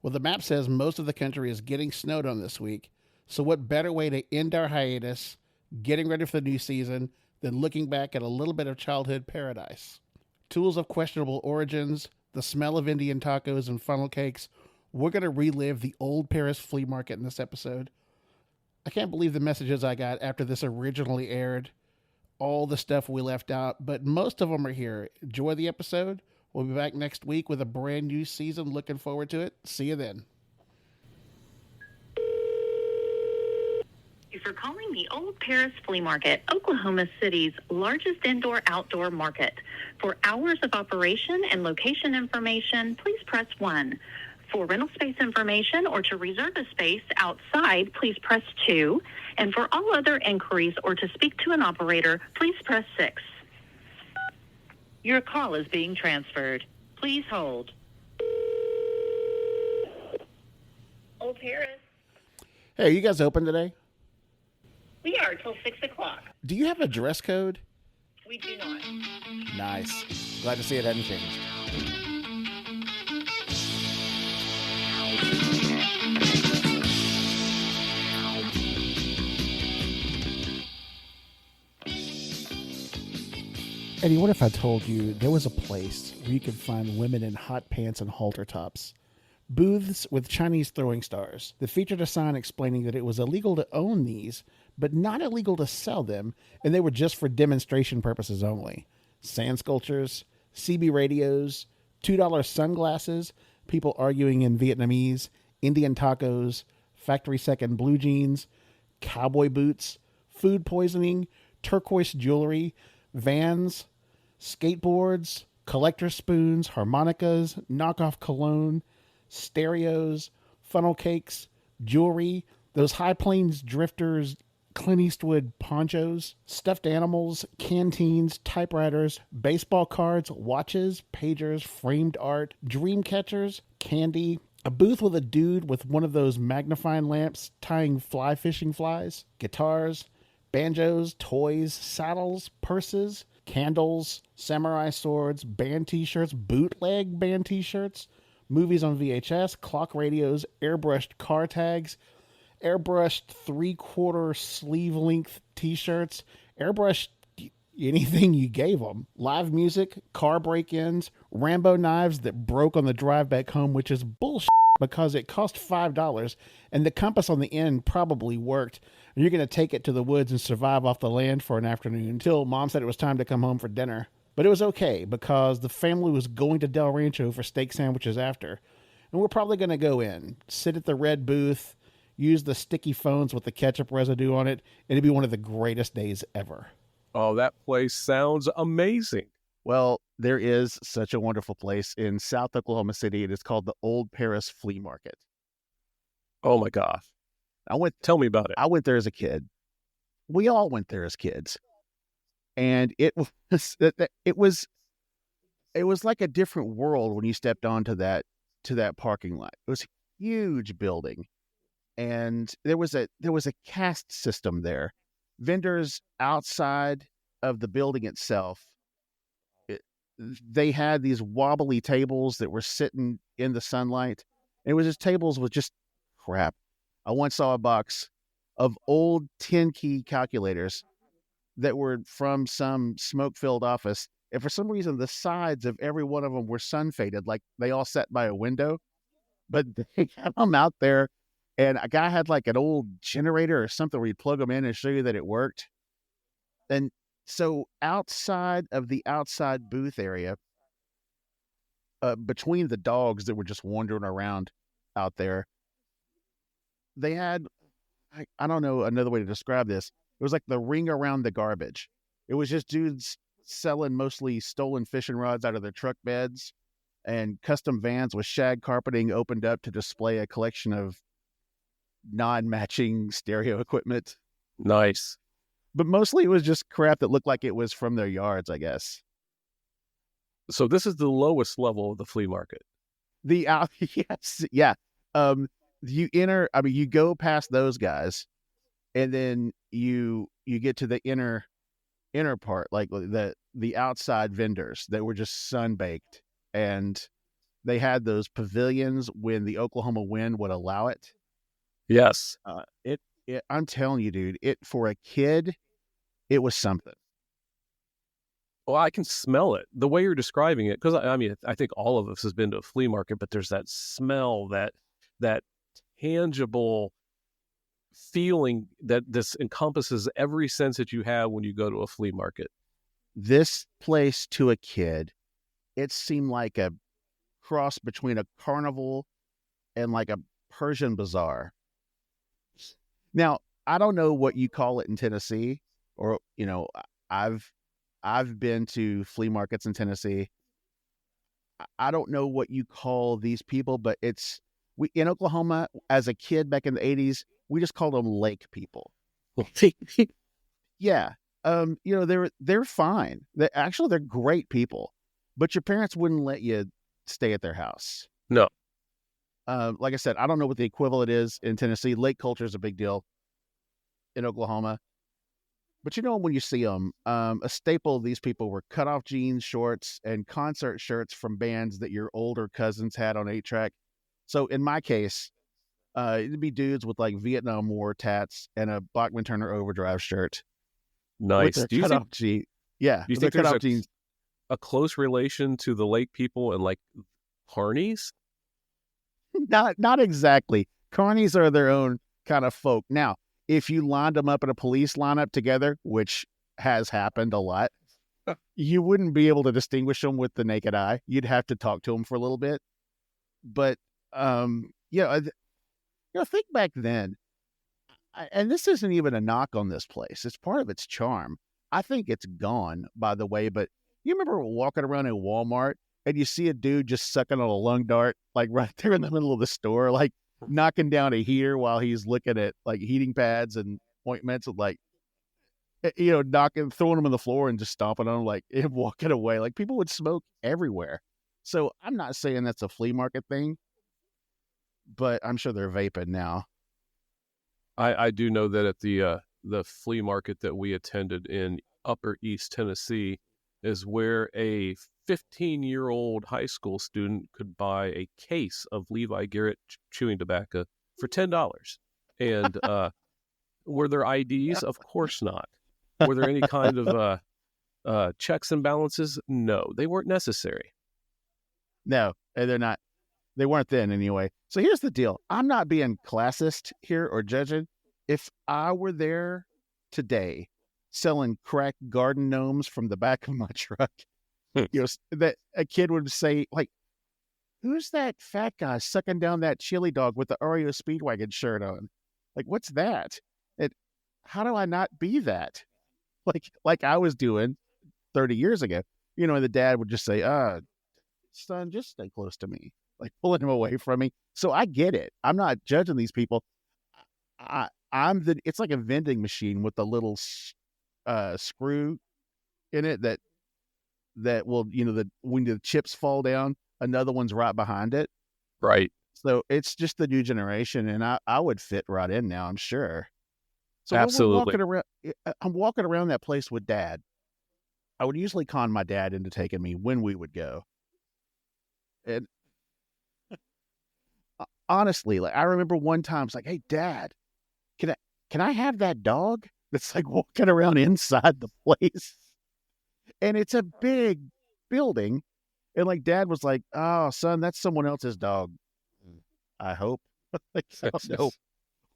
Well, the map says most of the country is getting snowed on this week. So, what better way to end our hiatus, getting ready for the new season, than looking back at a little bit of childhood paradise? Tools of questionable origins, the smell of Indian tacos and funnel cakes. We're going to relive the Old Paris Flea Market in this episode. I can't believe the messages I got after this originally aired. All the stuff we left out, but most of them are here. Enjoy the episode. We'll be back next week with a brand new season. Looking forward to it. See you then. Thank you for calling the Old Paris Flea Market, Oklahoma City's largest indoor-outdoor market. For hours of operation and location information, please press 1. For rental space information or to reserve a space outside, please press 2. And for all other inquiries or to speak to an operator, please press 6. Your call is being transferred. Please hold. Old Paris. Hey, are you guys open today? We are till 6 o'clock. Do you have a dress code? We do not. Nice. Glad to see it hadn't changed. Eddie, what if I told you there was a place where you could find women in hot pants and halter tops? Booths with Chinese throwing stars that featured a sign explaining that it was illegal to own these, but not illegal to sell them, and they were just for demonstration purposes only. Sand sculptures, CB radios, $2 sunglasses, people arguing in Vietnamese, Indian tacos, factory second blue jeans, cowboy boots, food poisoning, turquoise jewelry, vans, skateboards, collector spoons, harmonicas, knockoff cologne, stereos, funnel cakes, jewelry, those High Plains drifters, Clint Eastwood ponchos, stuffed animals, canteens, typewriters, baseball cards, watches, pagers, framed art, dream catchers, candy, a booth with a dude with one of those magnifying lamps tying fly fishing flies, guitars, banjos, toys, saddles, purses, candles, samurai swords, band t-shirts, bootleg band t-shirts, movies on VHS, clock radios, airbrushed car tags, airbrushed three-quarter sleeve-length t-shirts, airbrushed anything you gave them, live music, car break-ins, Rambo knives that broke on the drive back home, which is bullshit because it cost $5 and the compass on the end probably worked. And you're going to take it to the woods and survive off the land for an afternoon until mom said it was time to come home for dinner. But it was okay because the family was going to Del Rancho for steak sandwiches after. And we're probably going to go in, sit at the red booth, use the sticky phones with the ketchup residue on it, and it'd be one of the greatest days ever. Oh, that place sounds amazing. Well, there is such a wonderful place in South Oklahoma City. It is called the Old Paris Flea Market. Oh my gosh. Tell me about it. I went there as a kid. We all went there as kids. And it was like a different world when you stepped onto that parking lot. It was a huge building. And there was a caste system there. Vendors outside of the building itself, they had these wobbly tables that were sitting in the sunlight. It was just tables with just crap. I once saw a box of old 10-key calculators that were from some smoke-filled office. And for some reason, the sides of every one of them were sun-faded, like they all sat by a window. But they had them out there. And a guy had like an old generator or something where you'd plug them in and show you that it worked. And so outside of the outside booth area, between the dogs that were just wandering around out there, they had, I don't know another way to describe this. It was like the ring around the garbage. It was just dudes selling mostly stolen fishing rods out of their truck beds, and custom vans with shag carpeting opened up to display a collection of non-matching stereo equipment. Nice. But mostly it was just crap that looked like it was from their yards, I guess. So this is the lowest level of the flea market. Yes, yeah. You go past those guys, and then you get to the inner part, like the outside vendors that were just sun baked, and they had those pavilions when the Oklahoma wind would allow it. Yes. I'm telling you, dude, for a kid, it was something. Well, I can smell it the way you're describing it, because I mean, I think all of us has been to a flea market, but there's that smell, that tangible feeling that this encompasses every sense that you have when you go to a flea market. This place to a kid, it seemed like a cross between a carnival and like a Persian bazaar. Now, I don't know what you call it in Tennessee, or I've been to flea markets in Tennessee. I don't know what you call these people, but we in Oklahoma as a kid back in the 80s, we just called them lake people. Yeah. They're fine. They're great people, but your parents wouldn't let you stay at their house. No. Like I said, I don't know what the equivalent is in Tennessee. Lake culture is a big deal in Oklahoma. But when you see them, a staple of these people were cutoff jeans, shorts, and concert shirts from bands that your older cousins had on 8-track. So in my case, it'd be dudes with like Vietnam War tats and a Bachman Turner Overdrive shirt. Nice. With their cutoff jeans. Yeah. Do you think there's a close relation to the lake people and like carnies? Not exactly. Carnies are their own kind of folk. Now, if you lined them up in a police lineup together, which has happened a lot, you wouldn't be able to distinguish them with the naked eye. You'd have to talk to them for a little bit. But, think back then, and this isn't even a knock on this place. It's part of its charm. I think it's gone, by the way, but you remember walking around in Walmart and you see a dude just sucking on a lung dart, like right there in the middle of the store, like knocking down a heater while he's looking at like heating pads and ointments and like, throwing them on the floor and just stomping on them, like and walking away. Like people would smoke everywhere. So I'm not saying that's a flea market thing, but I'm sure they're vaping now. I do know that at the flea market that we attended in Upper East Tennessee is where a 15-year-old high school student could buy a case of Levi Garrett chewing tobacco for $10. And were there IDs? Of course not. Were there any kind of checks and balances? No, they weren't necessary. No, they're not. They weren't then anyway. So here's the deal. I'm not being classist here or judging. If I were there today selling crack garden gnomes from the back of my truck, that a kid would say, like, who's that fat guy sucking down that chili dog with the Oreo Speedwagon shirt on? Like, what's that? How do I not be that? Like I was doing 30 years ago. And the dad would just say, son, just stay close to me, like pulling him away from me. So I get it. I'm not judging these people. It's like a vending machine with a little screw in it that will, when the chips fall down, another one's right behind it. Right. So it's just the new generation, and I would fit right in now, I'm sure. So absolutely. I'm walking around that place with Dad. I would usually con my dad into taking me when we would go. And honestly, like I remember one time, it's like, hey, Dad, can I have that dog that's like walking around inside the place? And it's a big building. And like Dad was like, oh, son, that's someone else's dog. I hope. Like, I don't know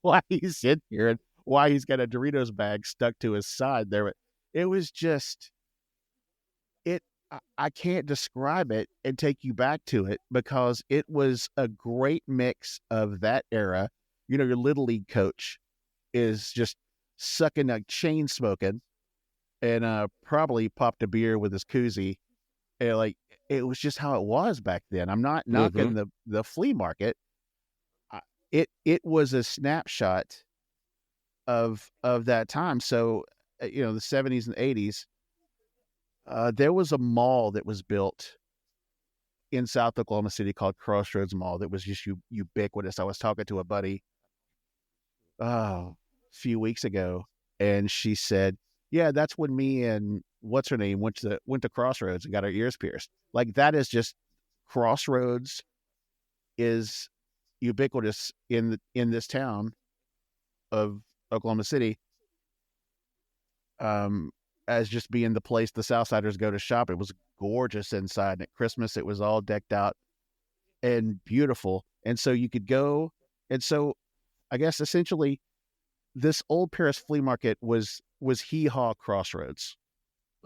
why he's in here and why he's got a Doritos bag stuck to his side there. But it was just, I can't describe it and take you back to it because it was a great mix of that era. Your Little League coach is just sucking, like chain smoking, and probably popped a beer with his koozie. And like it was just how it was back then. I'm not knocking the flea market. It was a snapshot of that time. So the 70s and 80s. There was a mall that was built in South Oklahoma City called Crossroads Mall that was just ubiquitous. I was talking to a buddy a few weeks ago, and she said, yeah, that's when me and what's her name went to Crossroads and got our ears pierced. Like that is just Crossroads is ubiquitous in this town of Oklahoma City, as just being the place the Southsiders go to shop. It was gorgeous inside, and at Christmas it was all decked out and beautiful. And so you could go, and so I guess essentially this Old Paris Flea Market was Hee Haw Crossroads.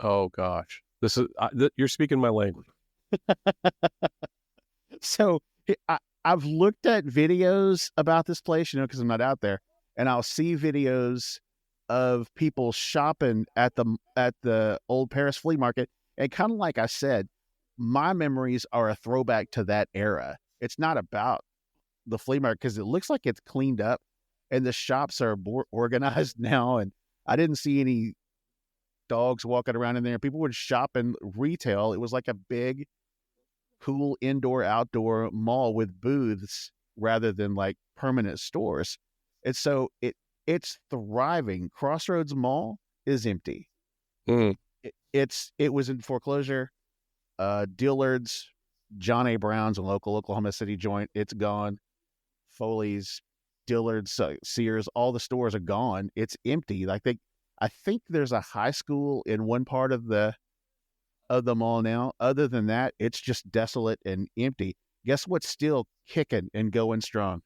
Oh gosh, this is you're speaking my language. So I've looked at videos about this place, because I'm not out there, and I'll see videos of people shopping at the Old Paris Flea Market, and kind of like I said, my memories are a throwback to that era. It's not about the flea market because it looks like it's cleaned up, and the shops are more organized now. And I didn't see any dogs walking around in there. People would shop in retail. It was like a big, cool indoor outdoor mall with booths rather than like permanent stores. And so it's thriving. Crossroads Mall is empty. It was in foreclosure. Dillard's, John A. Brown's, a local Oklahoma City joint, it's gone. Foley's, Dillard's, Sears, all the stores are gone. It's empty. I think there's a high school in one part of the mall now. Other than that, it's just desolate and empty. Guess what's still kicking and going strong?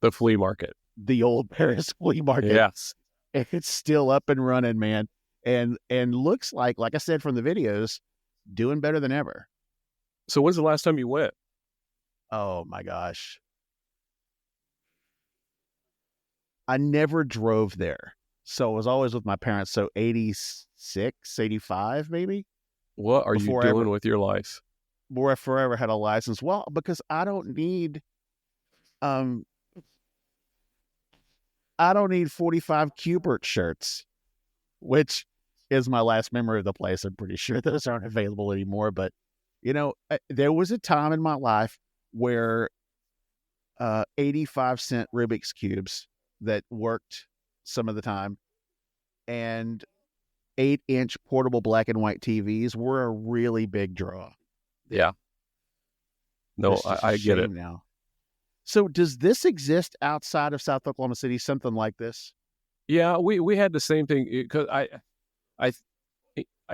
The flea market. The Old Paris Flea Market. Yes. It's still up and running, man. And looks like I said from the videos, doing better than ever. So when's the last time you went? Oh my gosh. I never drove there. So I was always with my parents. So 86, 85 maybe. What are you doing with your life? Before I forever had a license. Well, because I don't need 45 Cubert shirts, which is my last memory of the place. I'm pretty sure those aren't available anymore. But, there was a time in my life where 85-cent Rubik's Cubes that worked some of the time and 8-inch portable black and white TVs were a really big draw. Yeah. No, I get it now. So does this exist outside of South Oklahoma City, something like this? Yeah, we had the same thing because I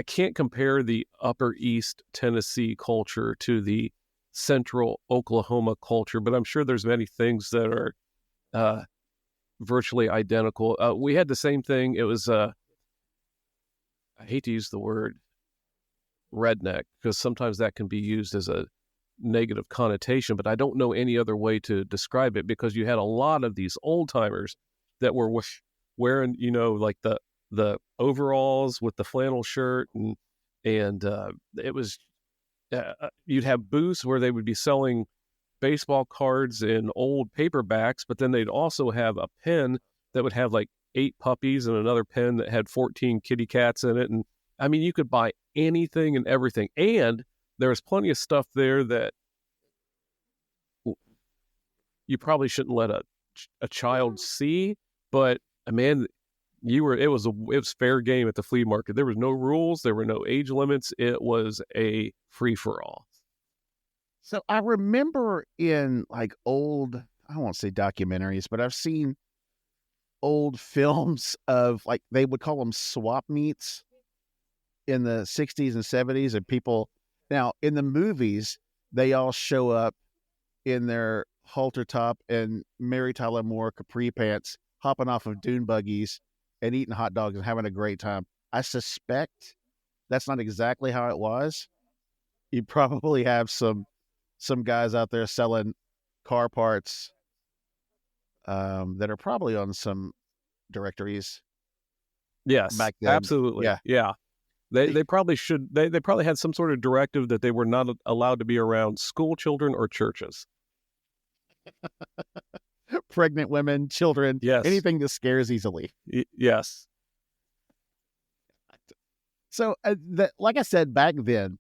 can't compare the Upper East Tennessee culture to the Central Oklahoma culture, but I'm sure there's many things that are virtually identical. We had the same thing. It was I hate to use the word redneck because sometimes that can be used as a negative connotation, but I don't know any other way to describe it because you had a lot of these old timers that were wearing, like the overalls with the flannel shirt and it was you'd have booths where they would be selling baseball cards in old paperbacks, but then they'd also have a pen that would have like 8 puppies and another pen that had 14 kitty cats in it. And I mean, you could buy anything and everything. And there was plenty of stuff there that you probably shouldn't let a child see, but man, it was fair game at the flea market. There was no rules. There were no age limits. It was a free for all. So I remember in like old, I won't say documentaries, but I've seen old films of like, they would call them swap meets in the 60s and 70s. And people, now in the movies, they all show up in their halter top and Mary Tyler Moore capri pants, hopping off of dune buggies and eating hot dogs and having a great time. I suspect that's not exactly how it was. You probably have some guys out there selling car parts that are probably on some directories. Yes, back then. Absolutely. Yeah. They probably should. They probably had some sort of directive that they were not allowed to be around school children or churches. Pregnant women, children, yes, anything that scares easily. Yes. So, like I said back then,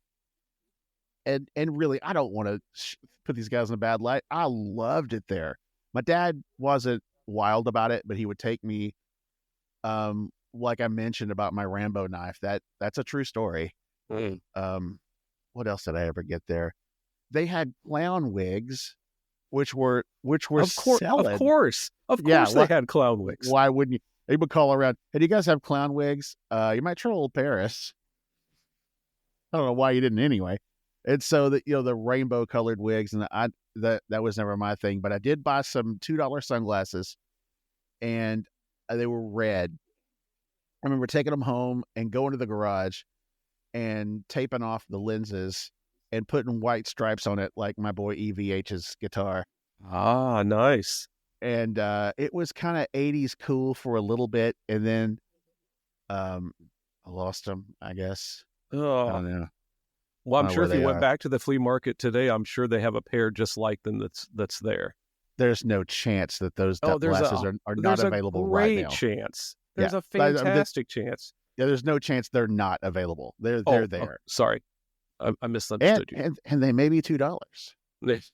and really, I don't want to put these guys in a bad light. I loved it there. My dad wasn't wild about it, but he would take me, like I mentioned about my Rambo knife. That's a true story. What else did I ever get there? they had clown wigs, which were Of selling. course, Yeah, they had clown wigs. Why wouldn't you? They would call around. Hey, do you guys have clown wigs? You might try Old Paris. I don't know why you didn't anyway. And so the rainbow colored wigs, and that was never my thing. But I did buy some $2 sunglasses, and they were red. I remember taking them home and going to the garage and taping off the lenses and putting white stripes on it, like my boy EVH's guitar. Ah, nice. And it was kind of 80s cool for a little bit, and then I lost them, I guess. I Oh, don't know. well, I'm I don't know sure where if you they went are. back to the flea market today, I'm sure they have a pair just like them that's there. There's no chance that those Oh, glasses are not there's a available right great now. chance. Yeah. There's a fantastic chance. Yeah, there's no chance they're not available. They're Oh, there. sorry. I And, misunderstood you. and they may be $2. Yes.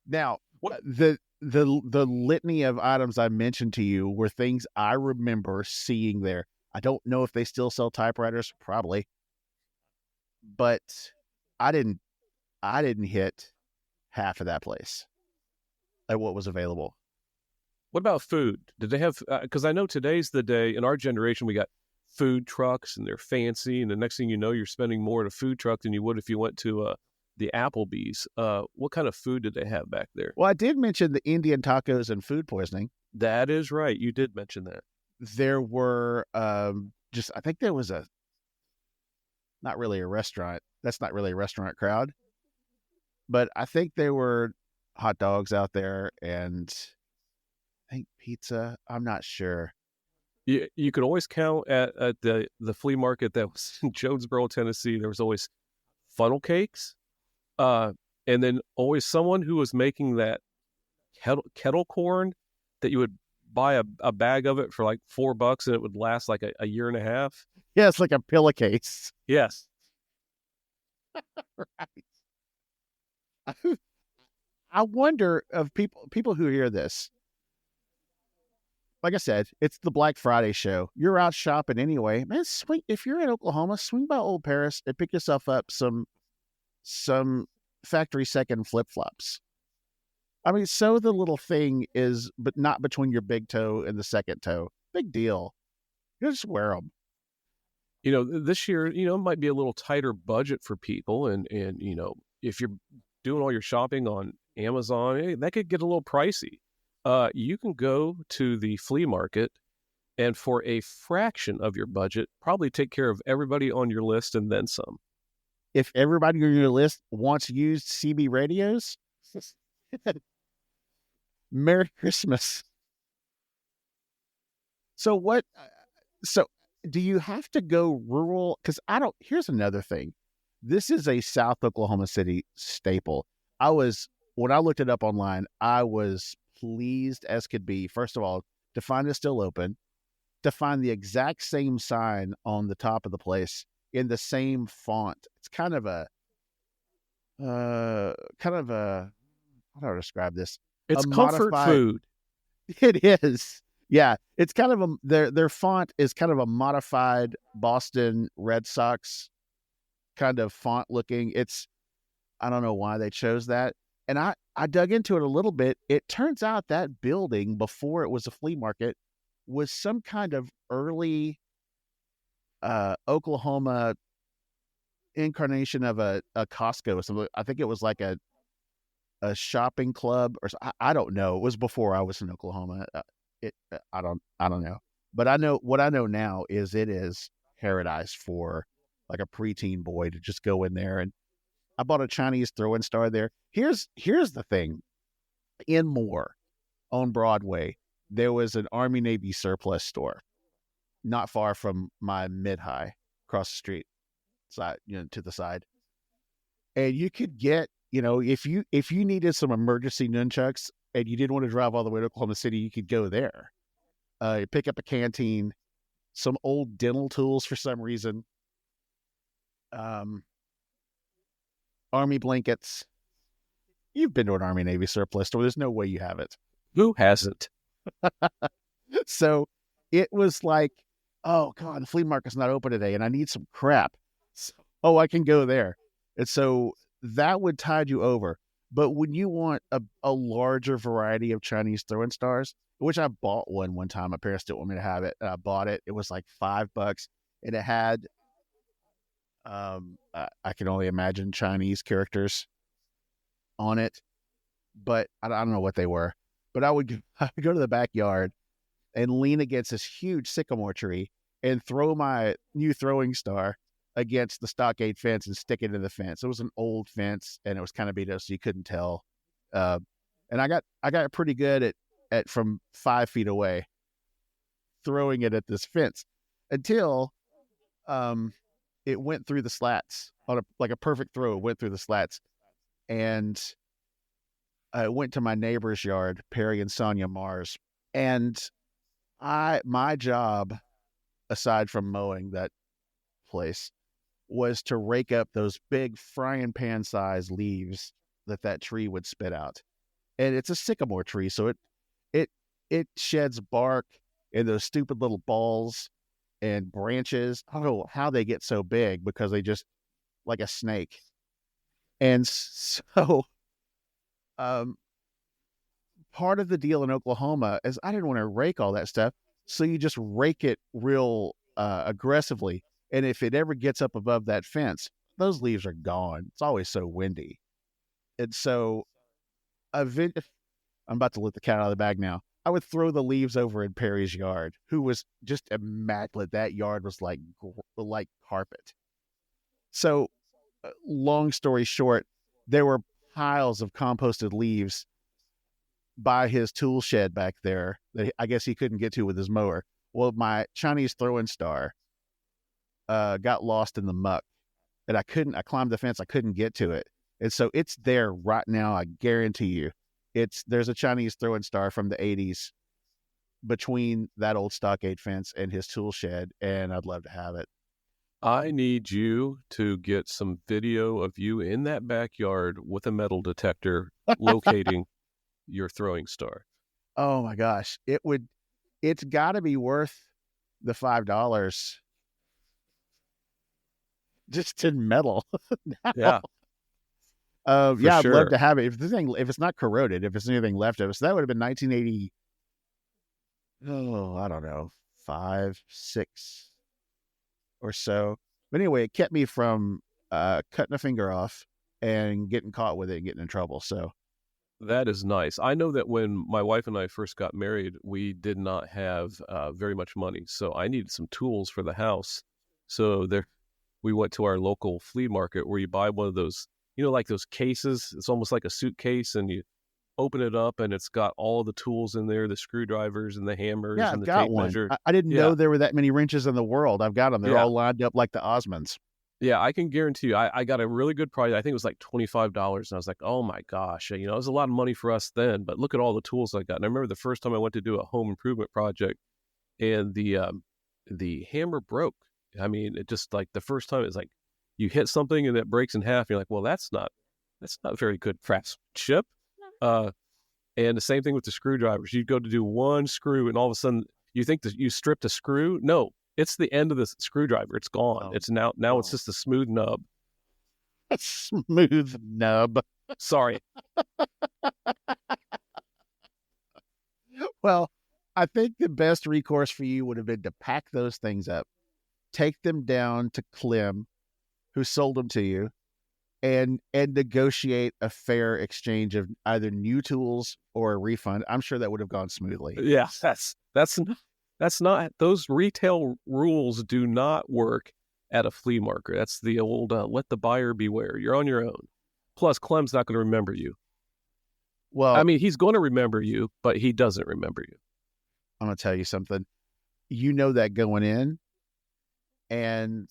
Now, What? the litany of items I mentioned to you were things I remember seeing there. I don't know if they still sell typewriters, probably, but I didn't hit half of that place at what was available. What about food? Did they have? Because I know today's the day. In our generation, we got food trucks, and they're fancy. And the next thing you know, you're spending more at a food truck than you would if you went to the Applebee's. What kind of food did they have back there? Well, I did mention the Indian tacos and food poisoning. That is right. You did mention that. There were I think there was not really a restaurant. That's not really a restaurant crowd, but I think there were hot dogs out there, and I think pizza. I'm not sure. You could always count at the flea market that was in Jonesboro, Tennessee. There was always funnel cakes, and then always someone who was making that kettle corn that you would buy a bag of it for like $4 and it would last like a year and a half. Yeah, it's like a pillowcase. Yes. Right. I wonder of people who hear this. Like I said, it's the Black Friday show. You're out shopping anyway. Man, swing if you're in Oklahoma, swing by Old Paris and pick yourself up some factory second flip-flops. I mean, so the little thing is, but not between your big toe and the second toe. Big deal. You just wear them. This year, it might be a little tighter budget for people. And if you're doing all your shopping on Amazon, that could get a little pricey. You can go to the flea market and for a fraction of your budget, probably take care of everybody on your list and then some. If everybody on your list wants used CB radios, Merry Christmas. So do you have to go rural? Because here's another thing. This is a South Oklahoma City staple. When I looked it up online, I was pleased as could be. First of all, to find it still open, to find the exact same sign on the top of the place in the same font. It's kind of a, how do I describe this? It's comfort food. It is. Yeah. It's kind of their font is kind of a modified Boston Red Sox kind of font looking. I don't know why they chose that. And I dug into it a little bit. It turns out that building, before it was a flea market, was some kind of early Oklahoma incarnation of a Costco or something. I think it was like a shopping club, or I don't know. It was before I was in Oklahoma. I don't know. But what I know now is it is paradise for like a preteen boy to just go in there. And I bought a Chinese throwing star there. Here's the thing. In Moore on Broadway, there was an Army Navy surplus store not far from my mid-high, across the street, side, to the side. And you could get, if you needed some emergency nunchucks and you didn't want to drive all the way to Oklahoma City, you could go there. Pick up a canteen, some old dental tools for some reason, Army blankets. You've been to an Army Navy surplus store. There's no way you haven't. Who hasn't? So it was like, oh God, the flea market's not open today and I need some crap. So, I can go there. And so that would tide you over. But when you want a larger variety of Chinese throwing stars, which I bought one time, my parents didn't want me to have it, and I bought it. It was like $5, and it had, I can only imagine Chinese characters on it, but I don't know what they were. But I would go to the backyard and lean against this huge sycamore tree and throw my new throwing star against the stockade fence and stick it in the fence. It was an old fence and it was kind of beat up, so you couldn't tell. And I got pretty good at from 5 feet away throwing it at this fence until it went through the slats on like a perfect throw. It went through the slats, and I went to my neighbor's yard, Perry and Sonia Mars, and my job, aside from mowing that place, was to rake up those big frying pan sized leaves that tree would spit out. And it's a sycamore tree, so it sheds bark and those stupid little balls and branches. I don't know how they get so big, because they just, like a snake. And so part of the deal in Oklahoma is I didn't want to rake all that stuff. So you just rake it real aggressively. And if it ever gets up above that fence, those leaves are gone. It's always so windy. And so I'm about to let the cat out of the bag now. I would throw the leaves over in Perry's yard, who was just immaculate. That yard was like carpet. So long story short, there were piles of composted leaves by his tool shed back there that I guess he couldn't get to with his mower. Well, my Chinese throwing star got lost in the muck, and I climbed the fence. I couldn't get to it. And so it's there right now. I guarantee you there's a Chinese throwing star from the 80s between that old stockade fence and his tool shed. And I'd love to have it. I need you to get some video of you in that backyard with a metal detector locating your throwing star. Oh my gosh. It's got to be worth the $5 just in metal. Yeah. Yeah, I'd sure. love to have it. If it's not corroded, if it's anything left of it. So that would have been 1980. Oh, I don't know, 5, 6 or so. But anyway, it kept me from cutting a finger off and getting caught with it and getting in trouble. So that is nice. I know that when my wife and I first got married, we did not have very much money. So I needed some tools for the house. So we went to our local flea market where you buy one of those, like those cases. It's almost like a suitcase, and you open it up and it's got all the tools in there, the screwdrivers and the hammers yeah, and I've the got tape one. measure. I didn't know there were that many wrenches in the world. I've got them. They're all lined up like the Osmonds. Yeah, I can guarantee you, I got a really good price. I think it was like $25. And I was like, oh my gosh, it was a lot of money for us then, but look at all the tools I got. And I remember the first time I went to do a home improvement project, and the hammer broke. I mean, it just, like, the first time, it's like you hit something and it breaks in half. You're like, well, that's not very good craftsmanship. And the same thing with the screwdrivers. You'd go to do one screw, and all of a sudden you think that you stripped a screw. No, it's the end of the screwdriver. It's gone. Oh. It's now it's just a smooth nub. A smooth nub. Sorry. Well, I think the best recourse for you would have been to pack those things up, take them down to Clem, who sold them to you, and negotiate a fair exchange of either new tools or a refund. I'm sure that would have gone smoothly. Yeah, that's not, those retail rules do not work at a flea market. That's the old let the buyer beware. You're on your own. Plus, Clem's not going to remember you. Well, I mean, he's going to remember you, but he doesn't remember you. I'm going to tell you something. You know that going in, and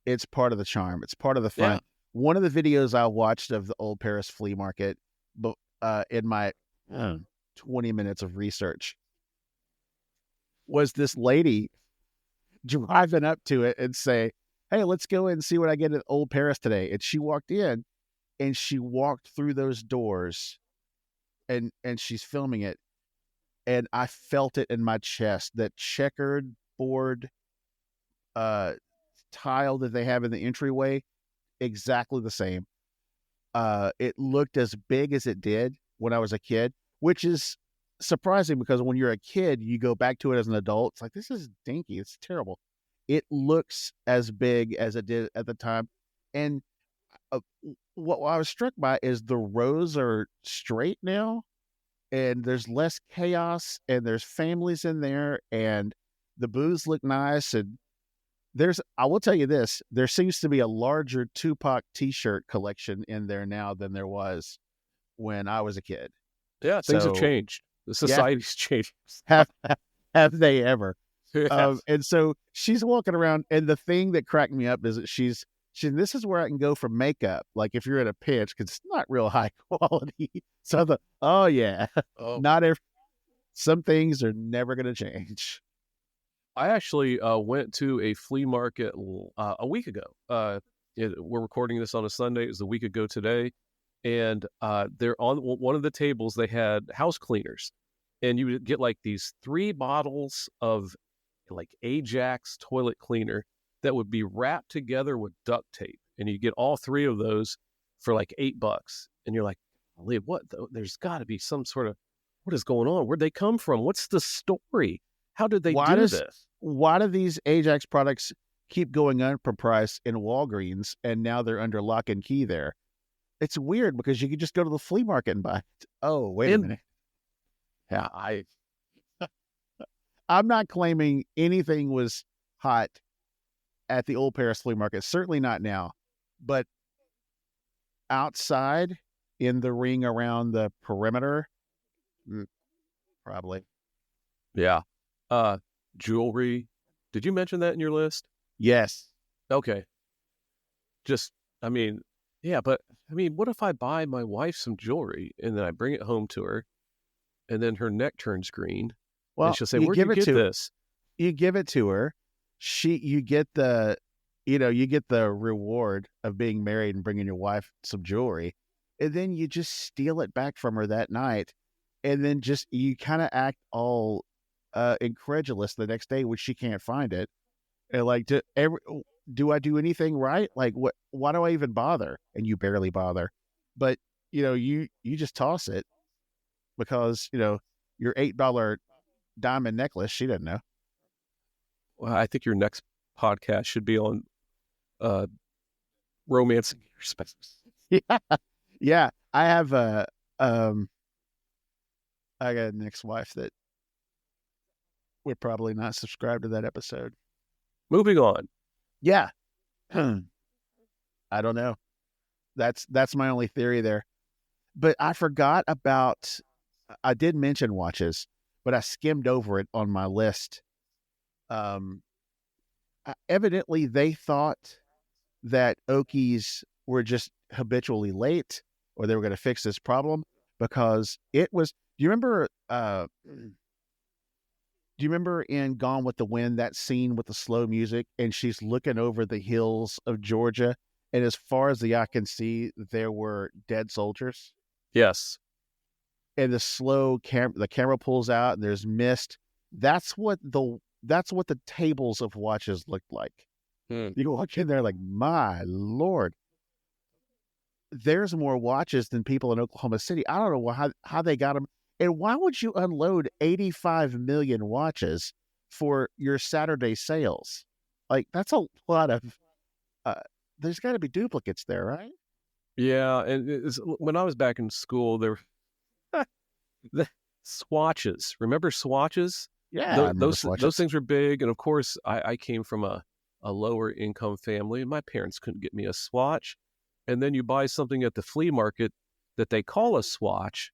it's part of the charm. It's part of the fun. Yeah. One of the videos I watched of the Old Paris Flea Market, in my 20 minutes of research, was this lady driving up to it and say, hey, let's go in and see what I get at Old Paris today. And she walked in, and she walked through those doors, and she's filming it. And I felt it in my chest, that checkered board tile that they have in the entryway. exactly the same. It looked as big as it did when I was a kid, which is surprising because when you're a kid, you go back to it as an adult. It's like, this is dinky. It's terrible. It looks as big as it did at the time. And what I was struck by is the rows are straight now, and there's less chaos, and there's families in there, and the booths look nice. And I will tell you this, there seems to be a larger Tupac t-shirt collection in there now than there was when I was a kid. Yeah, things have So changed. The society's changed. have have they ever? Yes. And so she's walking around, and the thing that cracked me up is that she this is where I can go for makeup, like if you're in a pinch, because it's not real high quality. So I thought, oh yeah, Oh. not every, some things are never going to change. I actually went to a flea market a week ago. We're recording this on a Sunday. It was a week ago today. And they're on one of the tables, they had house cleaners. And you would get like these 3 bottles of like Ajax toilet cleaner that would be wrapped together with duct tape. And you get all 3 of those for like $8. And you're like, what? There's got to be some sort of, what is going on? Where'd they come from? What's the story? How did they do this? Why do these Ajax products keep going up for price in Walgreens, and now they're under lock and key there? It's weird because you could just go to the flea market and buy it. Oh, wait a minute. Yeah, I'm not claiming anything was hot at the Old Paris Flea Market. Certainly not now. But outside in the ring around the perimeter, probably. Yeah. Jewelry. Did you mention that in your list? Yes. Okay. What if I buy my wife some jewelry and then I bring it home to her and then her neck turns green? Well, and she'll say, where'd you get this? You give it to her. You get the reward of being married and bringing your wife some jewelry. And then you just steal it back from her that night. And then you kind of act all incredulous the next day when she can't find it. And like, do I do anything right? Like, why do I even bother? And you barely bother. But, you just toss it because, your $8 diamond necklace, she doesn't know. Well, I think your next podcast should be on romancing your spouse. Yeah. I have I got an ex-wife that would probably not subscribe to that episode. Moving on. Yeah. I don't know. That's my only theory there. But I forgot about, I did mention watches, but I skimmed over it on my list. Evidently they thought that Okies were just habitually late, or they were going to fix this problem, because it was, do you remember in Gone with the Wind, that scene with the slow music, and she's looking over the hills of Georgia, and as far as the eye can see, there were dead soldiers? Yes. And the slow the camera pulls out, and there's mist. That's what the tables of watches looked like. You walk in there like, my Lord, there's more watches than people in Oklahoma City. I don't know how they got them. And why would you unload 85 million watches for your Saturday sales? Like, that's a lot of, there's got to be duplicates there, right? Yeah. And when I was back in school, there were the swatches. Remember swatches? Yeah. Those things were big. And of course, I came from a lower income family, and my parents couldn't get me a swatch. And then you buy something at the flea market that they call a swatch,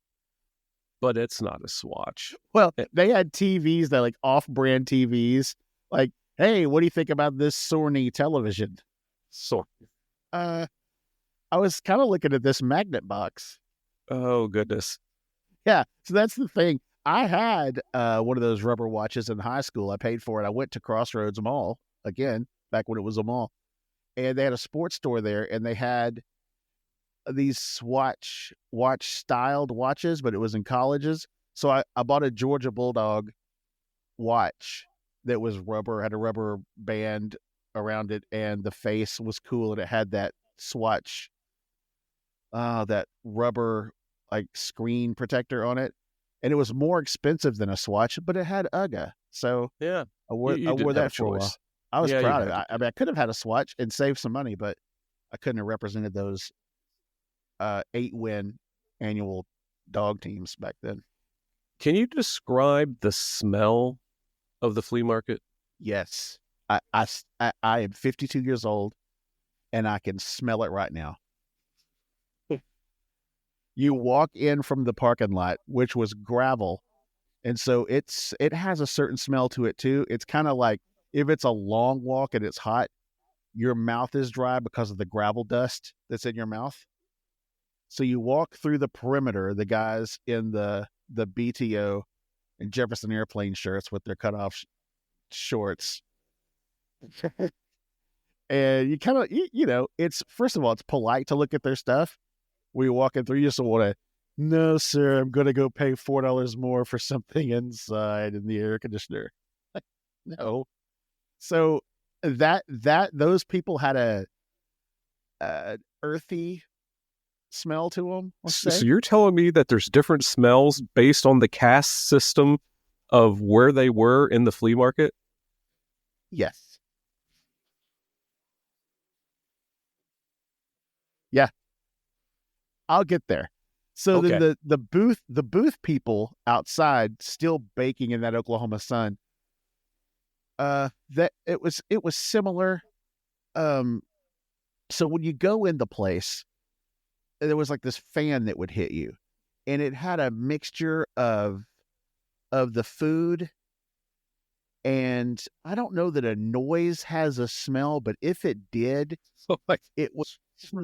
but it's not a swatch. Well, they had TVs, that like off-brand TVs. Like, hey, what do you think about this Sony television? So, I was kind of looking at this magnet box. Oh, goodness. Yeah, so that's the thing. I had one of those rubber watches in high school. I paid for it. I went to Crossroads Mall, again, back when it was a mall. And they had a sports store there, and they had these watch styled watches, but it was in colleges. So I bought a Georgia Bulldog watch that was rubber, had a rubber band around it, and the face was cool, and it had that swatch, that rubber like screen protector on it, and it was more expensive than a swatch, but it had UGA, so Yeah. I You wore didn't have a that for a while. choice. I was Yeah, you proud of had it. to I mean, I could have had a swatch and saved some money, but I couldn't have represented those 8-win annual dog teams back then. Can you describe the smell of the flea market? Yes, I am 52 years old, and I can smell it right now. You walk in from the parking lot, which was gravel, and so it has a certain smell to it too. It's kind of like if it's a long walk and it's hot, your mouth is dry because of the gravel dust that's in your mouth. So you walk through the perimeter, the guys in the BTO and Jefferson Airplane shirts with their cutoff shorts. And you kind of, you know, it's, first of all, it's polite to look at their stuff. When you're walking through, you just want to, no, sir, I'm going to go pay $4 more for something inside in the air conditioner. No. So those people had a earthy smell to them, let's say. So you're telling me that there's different smells based on the caste system of where they were in the flea market? Yes. Yeah. I'll get there. So Okay. then the booth people outside still baking in that Oklahoma sun. That it was similar. So when you go in the place, there was like this fan that would hit you, and it had a mixture of the food, and I don't know that a noise has a smell, but if it did, it would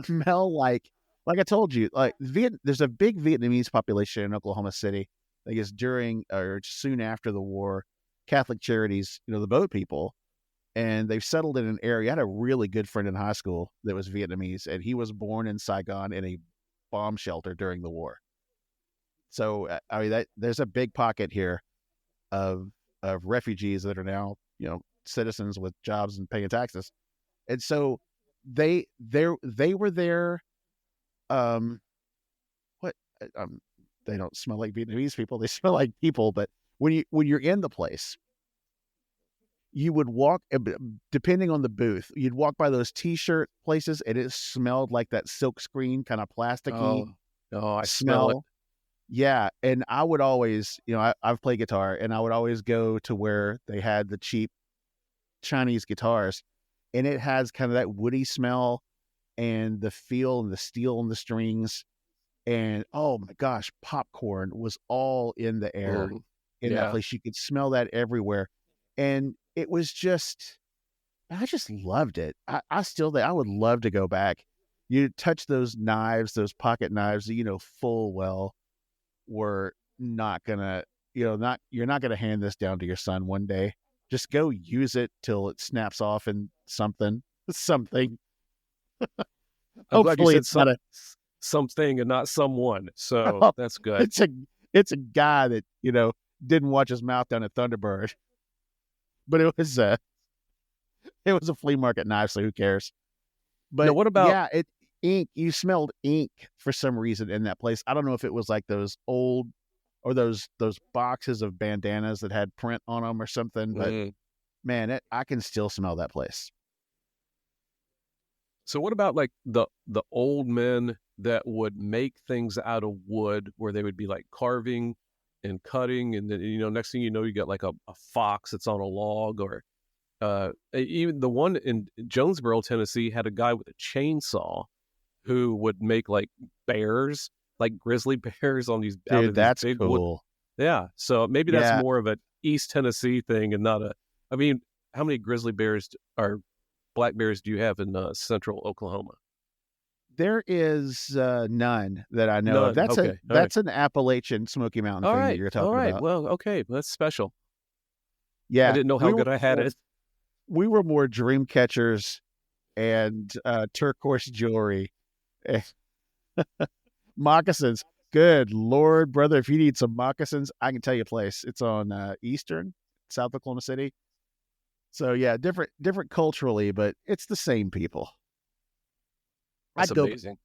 smell like I told you, like there's a big Vietnamese population in Oklahoma City. I guess during or soon after the war, Catholic Charities, you know, the boat people, and they've settled in an area. I had a really good friend in high school that was Vietnamese, and he was born in Saigon in a bomb shelter during the war. So I mean, there's a big pocket here of refugees that are now, you know, citizens with jobs and paying taxes, and so they were there. What they don't smell like Vietnamese people; they smell like people. But when you're in the place, you would walk, depending on the booth, you'd walk by those T-shirt places, and it smelled like that silk screen kind of plasticky I smell. smell it. Yeah, and I would always, you know, I've played guitar, and I would always go to where they had the cheap Chinese guitars, and it has kind of that woody smell and the feel and the steel and the strings. And oh my gosh, popcorn was all in the air in that place. You could smell that everywhere. And it was just, I just loved it. I would love to go back. You touch those knives, those pocket knives that, you know, full well were not gonna, you know, you're not gonna hand this down to your son one day. Just go use it till it snaps off in something. I'm glad you Hopefully said it's not something and not someone. So that's good. It's a guy that, you know, didn't watch his mouth down at Thunderbird, but it was a flea market knife, so who cares? But now, what about ink? You smelled ink for some reason in that place. I don't know if it was like those old or those boxes of bandanas that had print on them or something, but man, I can still smell that place. So what about like the old men that would make things out of wood, where they would be like carving and cutting, and then, you know, next thing you know, you got like a fox that's on a log, or even the one in Jonesboro, Tennessee, had a guy with a chainsaw who would make like bears, like grizzly bears on these. Dude, that's big cool. Wood. Yeah, so maybe that's more of an East Tennessee thing and not a. I mean, how many grizzly bears or black bears do you have in central Oklahoma? There is none that I know of. That's that's an Appalachian Smoky Mountain thing that you're talking about. Well, okay, that's special. Yeah, I didn't know how good I had it. We were more dream catchers and turquoise jewelry, moccasins. Good Lord, brother! If you need some moccasins, I can tell you a place. It's on Eastern, South Oklahoma City. So yeah, different culturally, but it's the same people. That's I'd go. amazing.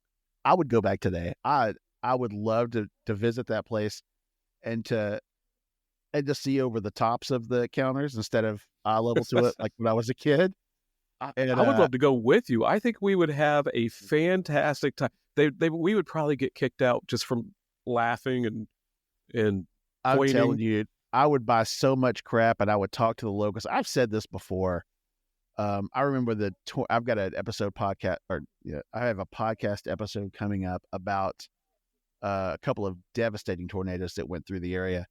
I would go back today. I would love to visit that place and to see over the tops of the counters instead of eye level to it like when I was a kid. And I would love to go with you. I think we would have a fantastic time. We would probably get kicked out just from laughing and I'm pointing. telling you, I would buy so much crap and I would talk to the locals. I've said this before. I remember I've got an episode podcast, I have a podcast episode coming up about a couple of devastating tornadoes that went through the area.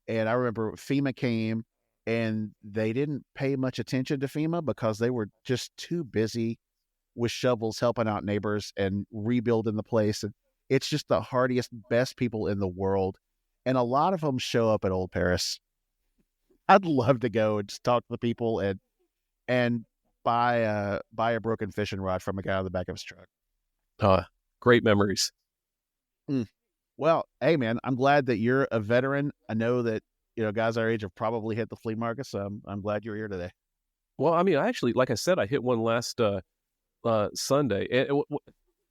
And I remember FEMA came and they didn't pay much attention to FEMA because they were just too busy with shovels helping out neighbors and rebuilding the place. And it's just the hardiest, best people in the world. And a lot of them show up at Old Paris. I'd love to go and just talk to the people and buy a broken fishing rod from a guy on the back of his truck. Great memories. Well, hey man, I'm glad that you're a veteran. I know that, guys our age have probably hit the flea market, so I'm glad you're here today. Well, I mean, actually, like I said, I hit one last Sunday. And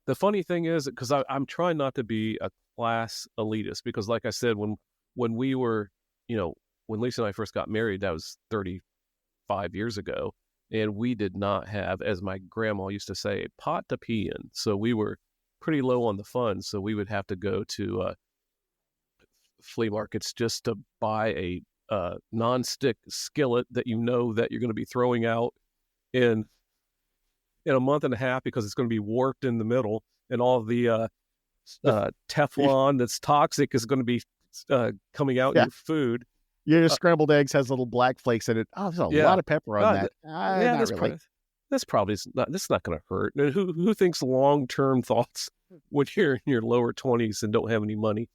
the funny thing is, because I'm trying not to be a class elitist, because like I said, when we were, when Lisa and I first got married, that was 35 years ago, and we did not have, as my grandma used to say, a pot to pee in. So we were pretty low on the funds, so we would have to go to flea markets just to buy a non-stick skillet that that you're going to be throwing out in a month and a half because it's going to be warped in the middle, and all the Teflon that's toxic is going to be coming out in your food. Your scrambled eggs has little black flakes in it. Oh, there's a lot of pepper on that. That's really. That's probably not. This is not going to hurt. And who thinks long-term thoughts when you're in your lower 20s and don't have any money?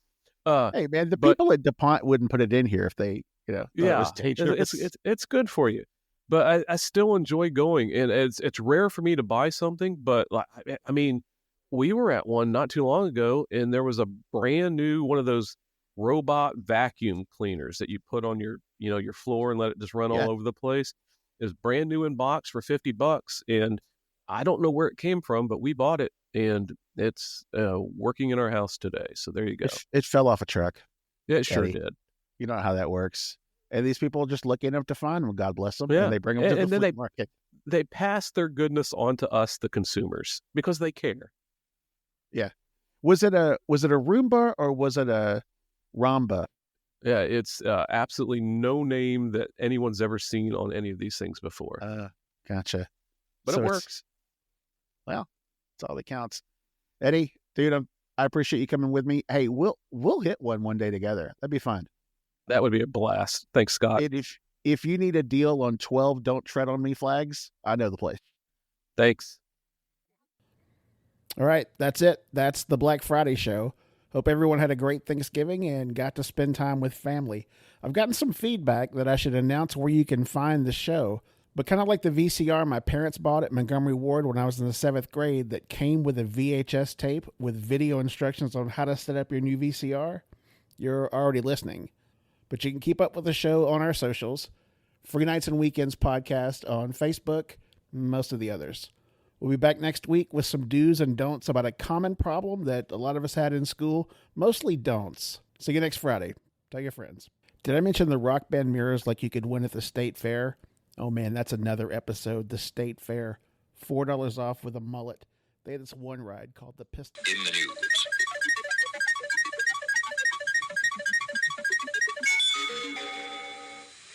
Hey man, people at DuPont wouldn't put it in here if they, thought it was dangerous. It's good for you. But I still enjoy going, and it's rare for me to buy something. But I mean, we were at one not too long ago, and there was a brand new one of those robot vacuum cleaners that you put on your floor and let it just run all over the place. It's brand new in box for $50, and I don't know where it came from, but we bought it, and it's working in our house today. So there you go. It fell off a truck. Yeah, it sure did. You know how that works. And these people just lucky enough to find them. God bless them. Yeah. And they bring them to the flea market. They pass their goodness on to us, the consumers, because they care. Yeah. Was it a Roomba or was it a Ramba? Yeah, it's absolutely no name that anyone's ever seen on any of these things before. Gotcha. But it works. Well, that's all that counts. Eddie, dude, I appreciate you coming with me. Hey, we'll hit one day together. That'd be fun. That would be a blast. Thanks, Scott. And if you need a deal on 12 Don't Tread on Me flags, I know the place. Thanks. All right, that's it. That's the Black Friday show. Hope everyone had a great Thanksgiving and got to spend time with family. I've gotten some feedback that I should announce where you can find the show, but kind of like the VCR my parents bought at Montgomery Ward when I was in the 7th grade that came with a VHS tape with video instructions on how to set up your new VCR, you're already listening. But you can keep up with the show on our socials, Free Nights and Weekends podcast on Facebook, and most of the others. We'll be back next week with some do's and don'ts about a common problem that a lot of us had in school, mostly don'ts. See you next Friday. Tell your friends. Did I mention the rock band mirrors like you could win at the state fair? Oh man, that's another episode, the state fair. $4 off with a mullet. They had this one ride called the Pistol. In the new